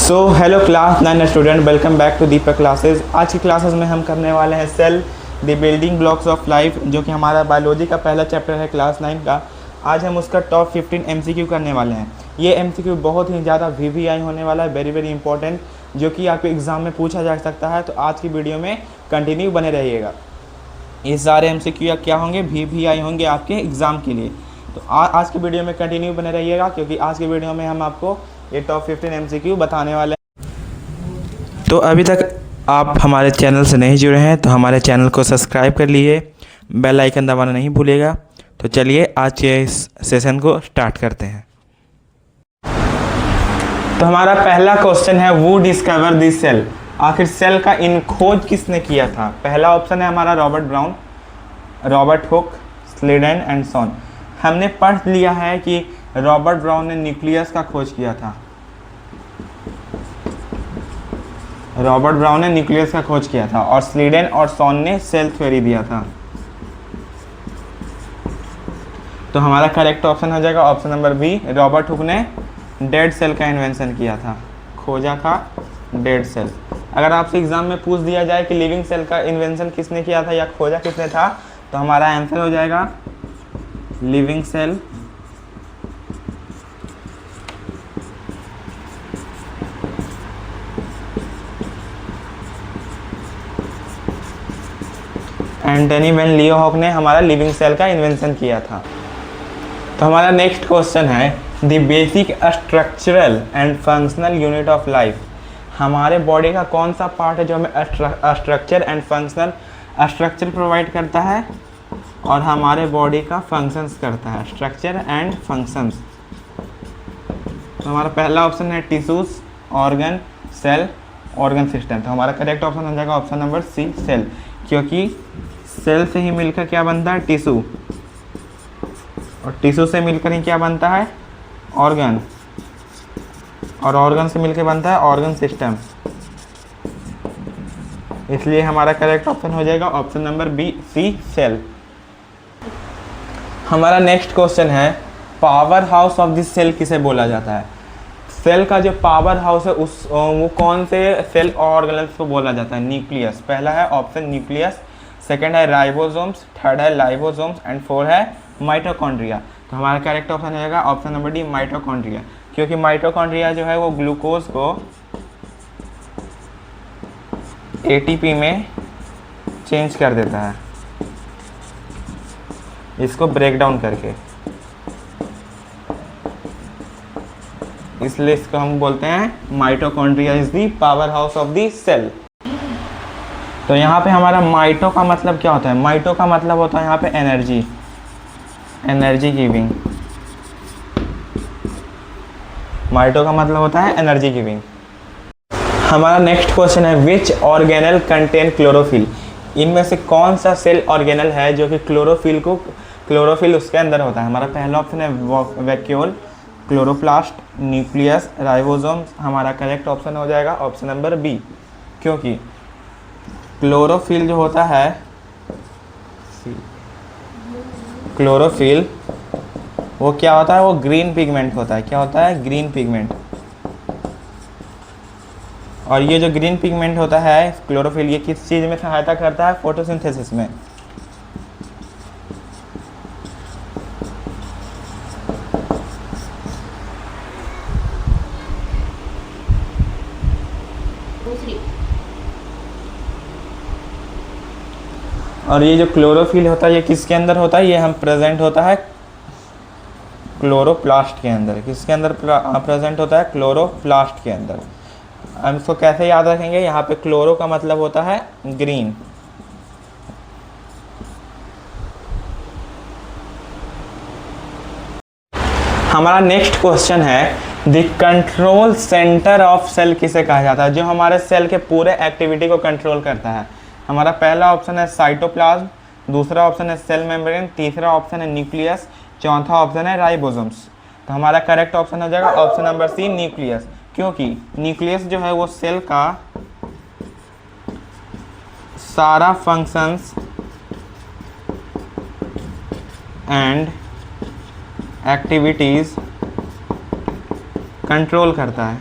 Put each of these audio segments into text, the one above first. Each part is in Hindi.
So hello class 9 student, welcome back to Deepak classes. आज की क्लासेस में हम करने वाले हैं cell the building blocks of life, जो कि हमारा बायोलॉजी का पहला चैप्टर है क्लास 9 का। आज हम उसका टॉप 15 एमसीक्यू करने वाले हैं। ये एमसीक्यू बहुत ही ज़्यादा वीवीआई होने वाला है, वेरी वेरी इंपॉर्टेंट, जो कि आपके एग्ज़ाम में पूछा जा सकता है। तो आज की वीडियो में कंटिन्यू बने रहिएगा। ये सारे एमसीक्यू क्या होंगे, वीवीआई होंगे आपके एग्ज़ाम के लिए। तो आज की वीडियो में कंटिन्यू बने रहिएगा, क्योंकि आज की वीडियो में हम आपको ये टॉप 15 एमसीक्यू बताने वाले हैं। तो अभी तक आप हमारे चैनल से नहीं जुड़े हैं तो हमारे चैनल को सब्सक्राइब कर लीजिए, बेल आइकन दबाना नहीं भूलिएगा। तो चलिए आज के इस सेशन को स्टार्ट करते हैं। तो हमारा पहला क्वेश्चन है, वू डिस्कवर दिस सेल। आखिर सेल का इन खोज किसने किया था? पहला ऑप्शन है हमारा Robert Brown, Robert Hooke, Schleiden and Schwann. हमने पढ़ लिया है कि रॉबर्ट ब्राउन ने न्यूक्लियस का खोज किया था। रॉबर्ट ब्राउन ने न्यूक्लियस का खोज किया था और स्लीडन और सॉन ने सेल थ्योरी दिया था। तो हमारा करेक्ट ऑप्शन हो जाएगा option number B. Robert Hooke ने डेड सेल का इन्वेंशन किया था, खोजा था डेड सेल। अगर आपसे एग्जाम में पूछ दिया जाए कि लिविंग सेल का इन्वेंशन किसने किया था या खोजा किसने था, तो हमारा आंसर हो जाएगा लिविंग सेल। एंटनी वैन लियोहॉक ने हमारा लिविंग सेल का इन्वेंशन किया था। तो हमारा नेक्स्ट क्वेश्चन है, the basic structural and functional unit of life. हमारे बॉडी का कौन सा पार्ट है जो हमें structure and functional structure provide करता है और हमारे बॉडी का फंक्शंस करता है, स्ट्रक्चर एंड फंक्शंस। तो हमारा पहला ऑप्शन है tissues, organ, cell, organ system. तो हमारा करेक्ट ऑप्शन हो जाएगा ऑप्शन नंबर सी, सेल, क्योंकि सेल से ही मिलकर क्या बनता है, टिश्यू, और टिश्यू से मिलकर ही क्या बनता है, ऑर्गन, और ऑर्गन से मिलकर बनता है ऑर्गन सिस्टम। इसलिए हमारा करेक्ट ऑप्शन हो जाएगा option number B, C, cell. हमारा नेक्स्ट क्वेश्चन है, power house of this cell किसे बोला जाता है? सेल का जो पावर हाउस है वो कौन से सेल ऑर्गेनेल्स को बोला जाता है? न्यूक्लियस। पहला है ऑप्शन न्यूक्लियस, सेकंड है राइबोसोम्स, थर्ड है लाइबोसोम्स एंड फोर्थ है माइटोकॉन्ड्रिया। तो हमारा करेक्ट ऑप्शन हो जाएगा ऑप्शन नंबर डी, माइटोकॉन्ड्रिया, क्योंकि माइटोकॉन्ड्रिया जो है वो ग्लूकोज को एटीपी में चेंज कर देता है, इसको ब्रेक डाउन करके, इसलिए इसको हम बोलते हैं mitochondria is the power house of the cell. तो यहाँ पे हमारा माइटो का मतलब क्या होता है? माइटो का मतलब होता है यहाँ पे एनर्जी, एनर्जी गिविंग। माइटो का मतलब होता है एनर्जी गिविंग। हमारा नेक्स्ट क्वेश्चन है, विच ऑर्गेनल कंटेन क्लोरोफिल। इनमें से कौन सा सेल ऑर्गेनल है जो कि क्लोरोफिल उसके अंदर होता है? हमारा पहला ऑप्शन है वैक्यूल, क्लोरोप्लास्ट, न्यूक्लियस, राइबोसोम्स। हमारा करेक्ट ऑप्शन हो जाएगा ऑप्शन नंबर बी, क्योंकि क्लोरोफिल जो होता है, क्लोरोफिल वो क्या होता है, वो ग्रीन पिगमेंट होता है। क्या होता है? Green pigment. और ये जो ग्रीन पिगमेंट होता है क्लोरोफिल, ये किस चीज़ में सहायता करता है? फोटोसिंथेसिस में। और ये जो क्लोरोफिल होता है ये किसके अंदर होता है? ये हम प्रेजेंट होता है क्लोरोप्लास्ट के अंदर। किसके अंदर प्रेजेंट होता है? क्लोरोप्लास्ट के अंदर। हम इसको कैसे याद रखेंगे? यहाँ पे क्लोरो का मतलब होता है ग्रीन, हमारा नेक्स्ट क्वेश्चन है, the control centre of cell किसे कहा जाता है? जो हमारे सेल के पूरे एक्टिविटी को कंट्रोल करता है। हमारा पहला ऑप्शन है साइटोप्लाज्म, दूसरा ऑप्शन है सेल मेम्ब्रेन, तीसरा ऑप्शन है न्यूक्लियस, चौथा ऑप्शन है राइबोसोम्स। तो हमारा करेक्ट ऑप्शन हो जाएगा ऑप्शन नंबर सी, न्यूक्लियस, क्योंकि न्यूक्लियस जो है वो सेल का सारा फंक्शंस एंड एक्टिविटीज़ कंट्रोल करता है।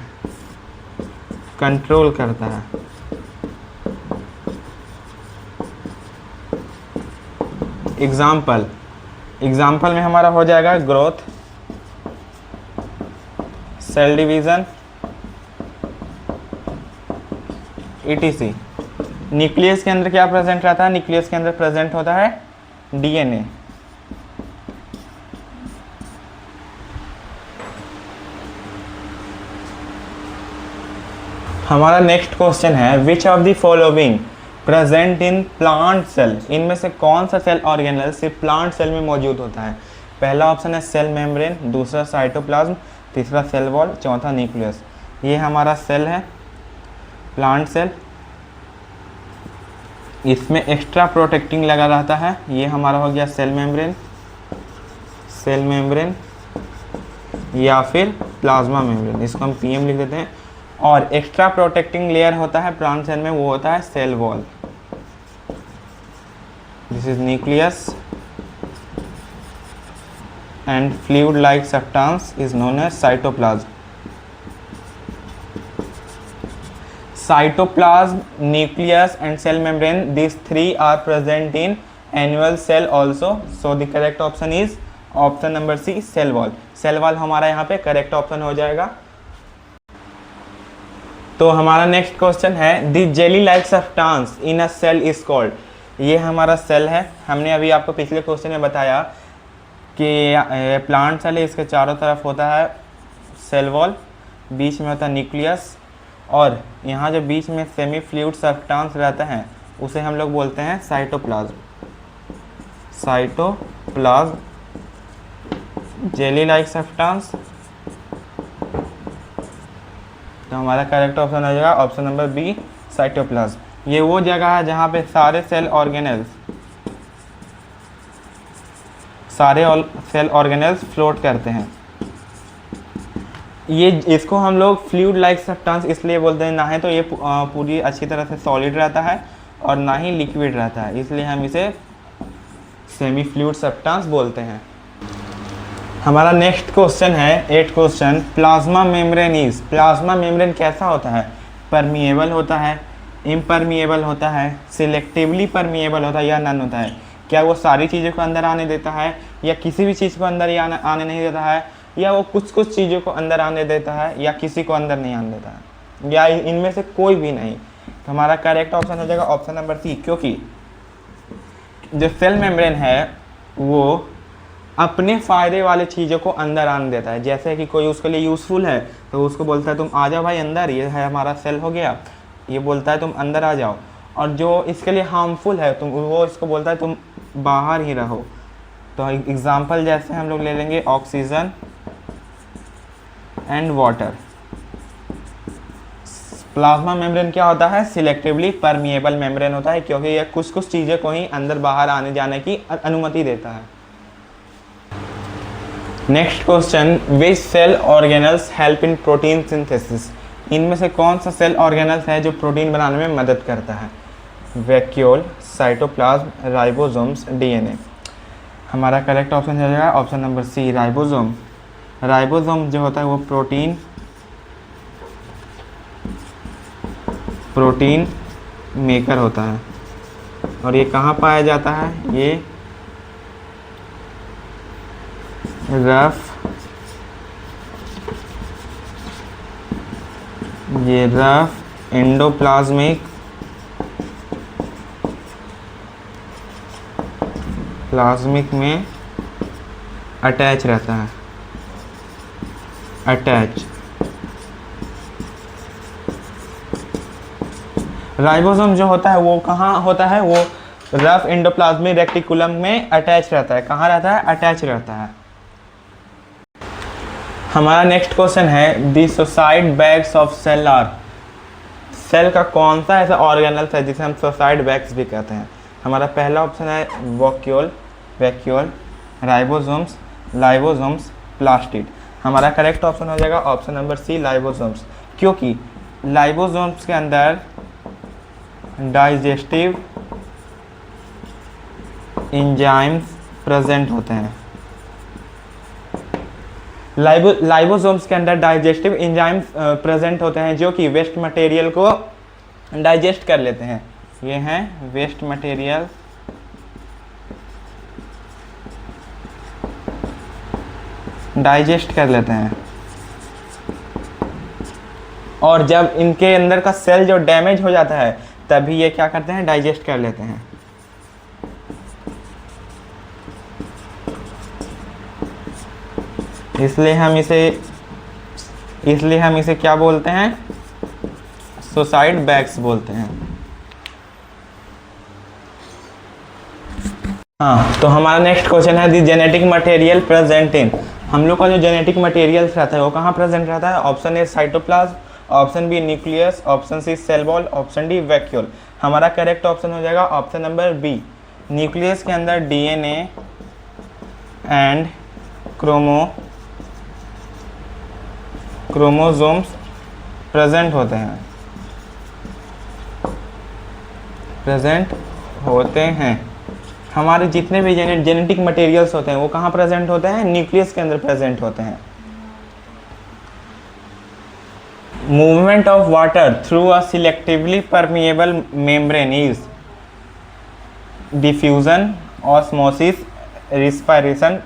कंट्रोल करता है। एग्जाम्पल में हमारा हो जाएगा growth, cell division, etc। Nucleus के अंदर क्या प्रेजेंट रहता है? न्यूक्लियस के अंदर प्रेजेंट होता है डीएनए। हमारा नेक्स्ट क्वेश्चन है which of the following present in plant cell. इनमें से कौन सा सेल ऑर्गेनल सिर्फ प्लांट सेल में मौजूद होता है? पहला ऑप्शन है सेल मेम्ब्रेन, दूसरा साइटोप्लाज्म, तीसरा सेल वॉल, चौथा न्यूक्लियस। ये हमारा सेल है प्लांट सेल, इसमें एक्स्ट्रा प्रोटेक्टिंग लगा रहता है। ये हमारा हो गया सेल मेम्ब्रेन या फिर प्लाज्मा मेम्ब्रेन, इसको हम पीएम लिख देते हैं। और एक्स्ट्रा प्रोटेक्टिंग लेयर होता है प्लांट सेल में, वो होता है cell wall. This is nucleus and fluid like substance is known as cytoplasm. Cytoplasm, nucleus and cell membrane, these three are present in annual cell also. So the correct option is option number C, cell wall. Cell wall हमारा यहाँ पे correct option हो जाएगा। तो हमारा नेक्स्ट क्वेश्चन है the jelly like substance in a cell is called। ये हमारा सेल है। हमने अभी आपको पिछले क्वेश्चन में बताया कि प्लांट सेल है, इसके चारों तरफ होता है सेल वॉल, बीच में होता है न्यूक्लियस, और यहाँ जो बीच में सेमी फ्लूइड सब्सटेंस रहता है उसे हम लोग बोलते हैं साइटोप्लाज्म। Jelly like substance. तो हमारा करेक्ट ऑप्शन हो जाएगा ऑप्शन नंबर बी, साइटोप्लाज्म। ये वो जगह है जहाँ पे सारे सेल ऑर्गेनेल्स फ्लोट करते हैं। ये इसको हम लोग फ्लूइड लाइक सब्सटेंस इसलिए बोलते हैं, ना है तो ये पूरी अच्छी तरह से सॉलिड रहता है और ना ही लिक्विड रहता है, इसलिए हम इसे सेमी फ्लूइड सब्सटेंस बोलते हैं। हमारा नेक्स्ट क्वेश्चन है 8th क्वेश्चन, प्लाज्मा मेम्ब्रेन कैसा होता है? परमिएबल होता है, इम्परमिएबल होता है, सिलेक्टिवली परमिएबल होता है या नन होता है? क्या वो सारी चीज़ों को अंदर आने देता है या किसी भी चीज़ को अंदर ही आने नहीं देता है, या वो कुछ चीज़ों को अंदर आने देता है या किसी को अंदर नहीं आने देता है, या इनमें से कोई भी नहीं? तो हमारा करेक्ट ऑप्शन हो जाएगा ऑप्शन नंबर सी, क्योंकि जो सेल मेम्ब्रेन है वो अपने फ़ायदे वाले चीज़ों को अंदर आने देता है। जैसे कि कोई उसके लिए यूज़फुल है तो उसको बोलता है तुम आ जाओ भाई अंदर, ये है हमारा सेल हो गया, ये बोलता है तुम अंदर आ जाओ। और जो इसके लिए हार्मफुल है वो इसको बोलता है तुम बाहर ही रहो। तो एग्जाम्पल जैसे हम लोग ले लेंगे oxygen and water. Plasma membrane क्या होता है? सिलेक्टिवली परमिएबल मेम्ब्रेन होता है, क्योंकि यह कुछ चीज़ें को ही अंदर बाहर आने जाने की अनुमति देता है। Next question, which cell organelles help in protein synthesis. इनमें से कौन सा सेल ऑर्गेनल्स है जो प्रोटीन बनाने में मदद करता है? Vacuole, cytoplasm, ribosomes, DNA. हमारा करेक्ट ऑप्शन हो जाएगा option number C, ribosome. Ribosome जो होता है वो प्रोटीन मेकर होता है। और ये कहाँ पाया जाता है? ये रफ एंडोप्लाज्मिक में अटैच रहता है। राइबोसोम जो होता है वो कहाँ होता है? वो रफ एंडोप्लाज्मिक रेटिकुलम में अटैच रहता है। कहाँ रहता है? अटैच रहता है। हमारा नेक्स्ट क्वेश्चन है the suicide bags of cell are. Cell का कौन सा ऐसा ऑर्गेनल्स है जिसे हम सुसाइड बैग्स भी कहते हैं? हमारा पहला ऑप्शन है वैक्यूल, राइबोसोम्स, लाइबोसोम्स, प्लास्टिड। हमारा करेक्ट ऑप्शन हो जाएगा ऑप्शन नंबर सी, लाइबोसोम्स, क्योंकि लाइबोसोम्स के अंदर डाइजेस्टिव एंजाइम्स प्रेजेंट होते हैं। लाइबोसोम्स के अंदर डाइजेस्टिव एंजाइम्स प्रेजेंट होते हैं जो कि वेस्ट मटेरियल को डाइजेस्ट कर लेते हैं। ये हैं वेस्ट मटेरियल डाइजेस्ट कर लेते हैं, और जब इनके अंदर का सेल जो डैमेज हो जाता है तभी ये क्या करते हैं, डाइजेस्ट कर लेते हैं। इसलिए हम इसे क्या बोलते हैं, सुसाइड बैग्स बोलते हैं। हाँ, तो हमारा नेक्स्ट क्वेश्चन है दी जेनेटिक मटेरियल प्रेजेंट इन। हम लोग का जो जेनेटिक मटेरियल रहता है वो कहाँ प्रेजेंट रहता है? Option A cytoplasm, option B nucleus, option C cell wall, option D vacuole. हमारा करेक्ट ऑप्शन हो जाएगा ऑप्शन नंबर बी। न्यूक्लियस के अंदर डीएनए एंड क्रोमोसोम्स प्रेजेंट होते हैं। हमारे जितने भी जेनेटिक मटेरियल्स होते हैं वो कहाँ प्रेजेंट होते हैं? न्यूक्लियस के अंदर प्रेजेंट होते हैं। Movement of water through a selectively permeable membrane is diffusion, osmosis, respiration,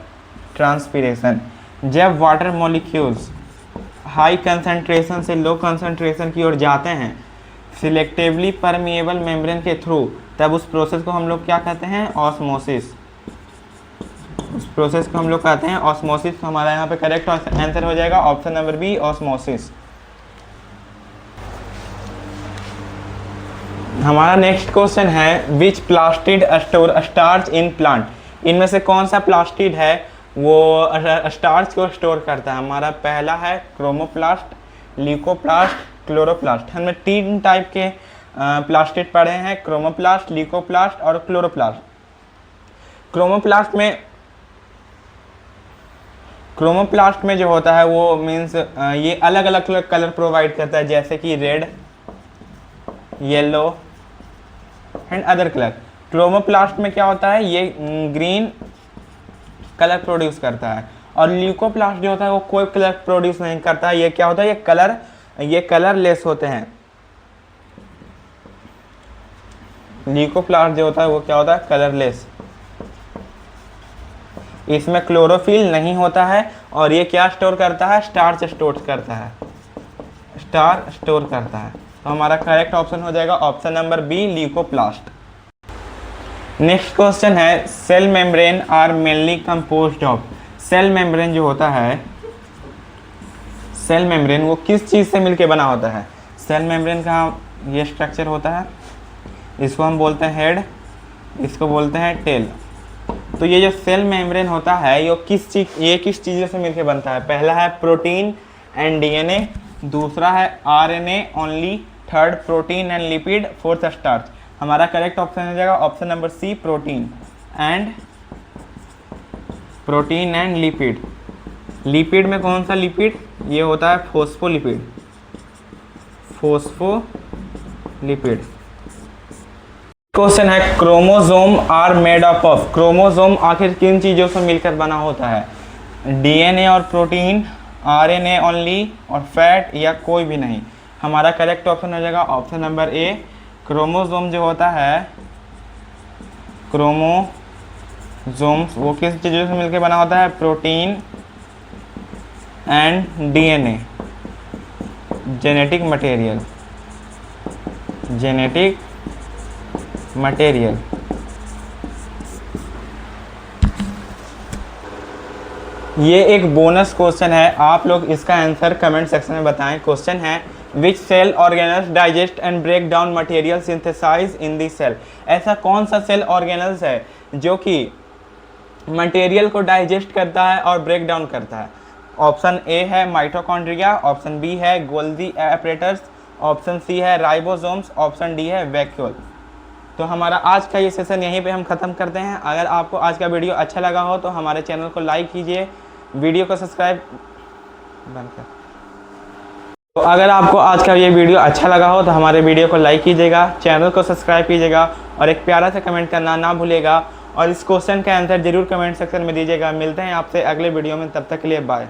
transpiration. जब वाटर मॉलिक्यूल्स हाई कंसंट्रेशन से लो कंसंट्रेशन की ओर जाते हैं सिलेक्टिवली परमिएबल मेम्ब्रेन के थ्रू, तब उस प्रोसेस को हम लोग क्या कहते हैं? ऑस्मोसिस। उस प्रोसेस को हम लोग कहते हैं ऑस्मोसिस। हमारा यहाँ पे करेक्ट आंसर हो जाएगा ऑप्शन नंबर बी, ऑस्मोसिस। हमारा नेक्स्ट क्वेश्चन है which plastid store starch in plant. इनमें से कौन सा प्लास्टिड है वो स्टार्च को स्टोर करता है? हमारा पहला है क्रोमोप्लास्ट, ल्यूकोप्लास्ट, क्लोरोप्लास्ट। हमने 3 टाइप के प्लास्टिड पढ़े हैं, क्रोमोप्लास्ट, ल्यूकोप्लास्ट और क्लोरोप्लास्ट। क्रोमोप्लास्ट में जो होता है वो मीन्स ये अलग अलग कलर प्रोवाइड करता है, जैसे कि red, yellow and other colour. Chromoplast में क्या होता है, ये ग्रीन कलर प्रोड्यूस करता है, और ल्यूकोप्लास्ट जो होता है वो कोई कलर प्रोड्यूस नहीं करता है। ये क्या होता है, ये कलरलेस होते हैं। ल्यूकोप्लास्ट जो होता है वो क्या होता है, कलरलेस। इसमें क्लोरोफिल नहीं होता है, और ये क्या स्टोर करता है, स्टार्च स्टोर करता है। तो हमारा करेक्ट ऑप्शन हो जाएगा option number B, leucoplast. Next question है cell membrane are mainly composed of. Cell membrane जो होता है, सेल मेम्ब्रेन वो किस चीज़ से मिलके बना होता है? सेल मेम्ब्रेन का ये स्ट्रक्चर होता है, इसको हम बोलते हैं हेड, इसको बोलते हैं टेल। तो ये जो सेल मेम्ब्रेन होता है ये किस चीज़ों से मिलके बनता है? पहला है प्रोटीन एंड डीएनए, दूसरा है RNA only, third protein and lipid, fourth starch. हमारा करेक्ट ऑप्शन हो जाएगा option number C, protein and lipid. Lipid में कौन सा लिपिड? ये होता है फोस्फोलिपिड। क्वेश्चन है chromosome are made up of. Chromosome आखिर किन चीज़ों से मिलकर बना होता है? डीएनए और प्रोटीन, आरएनए ओनली और फैट, या कोई भी नहीं। हमारा करेक्ट ऑप्शन हो जाएगा ऑप्शन नंबर ए। क्रोमोसोम जो होता है, क्रोमोसोम्स वो किस चीज़ों से मिलकर बना होता है? Protein and DNA, genetic material. ये एक बोनस क्वेश्चन है, आप लोग इसका आंसर कमेंट सेक्शन में बताएं। क्वेश्चन है which cell organelles digest and break down material synthesise in the cell. ऐसा कौन सा सेल ऑर्गेनल्स है जो कि मटेरियल को डाइजेस्ट करता है और ब्रेक डाउन करता है? ऑप्शन ए है माइटोकॉन्ड्रिया, ऑप्शन बी है गोल्गी एपरेटस, ऑप्शन सी है राइबोसोम्स, ऑप्शन डी है वैक्यूल। तो हमारा आज का ये सेशन यहीं पे हम ख़त्म करते हैं। अगर आपको आज का वीडियो अच्छा लगा हो तो हमारे चैनल को लाइक कीजिए, वीडियो को सब्सक्राइब तो अगर आपको आज का ये वीडियो अच्छा लगा हो तो हमारे वीडियो को लाइक कीजिएगा, चैनल को सब्सक्राइब कीजिएगा और एक प्यारा सा कमेंट करना ना भूलिएगा, और इस क्वेश्चन का आंसर जरूर कमेंट सेक्शन में दीजिएगा। मिलते हैं आपसे अगले वीडियो में, तब तक के लिए बाय।